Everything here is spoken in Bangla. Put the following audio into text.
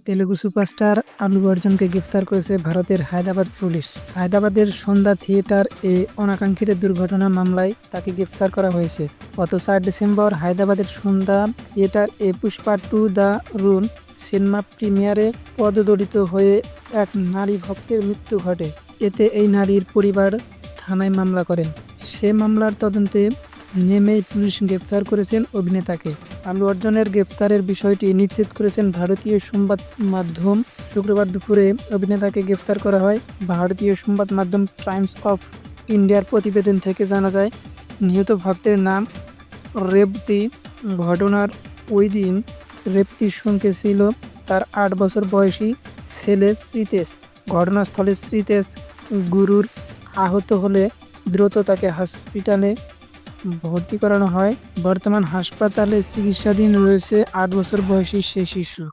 তেলুগু সুপারস্টার আলু অর্জুনকে গ্রেফতার করেছে ভারতের হায়দ্রাবাদ পুলিশ। হায়দ্রাবাদের সন্ধ্যা থিয়েটার অনাকাঙ্ক্ষিত দুর্ঘটনা মামলায় তাকে গ্রেফতার করা হয়েছে। গত 4 ডিসেম্বর হায়দ্রাবাদের সন্ধ্যা থিয়েটার পুষ্পা 2 দ্য রুন সিনেমা প্রিমিয়ারে পদদলিত হয়ে এক নারী ভক্তের মৃত্যু ঘটে। এতে এই নারীর পরিবার থানায় মামলা করেন। সে মামলার তদন্তে নেমেই পুলিশ গ্রেফতার করেছেন অভিনেতাকে। আলু অর্জুনের গ্রেফতারের বিষয়টি নিশ্চিত করেছেন ভারতীয় সংবাদ মাধ্যম। শুক্রবার দুপুরে অভিনেতাকে গ্রেফতার করা হয়। ভারতীয় সংবাদ মাধ্যম টাইমস অফ ইন্ডিয়ার প্রতিবেদন থেকে জানা যায়, নিহত ভক্তের নাম রেবতী। ঘটনার ওই দিন রেবতীর সঙ্গে ছিল তার 8 বছর বয়সী ছেলে শ্রীতেশ। ঘটনাস্থলে শ্রীতেশ গুরুর আহত হলে দ্রুত তাকে হসপিটালে ভর্তি করানো হয়। বর্তমান হাসপাতালে চিকিৎসাধীন রয়েছে 8 বছর বয়সী সে শিশু।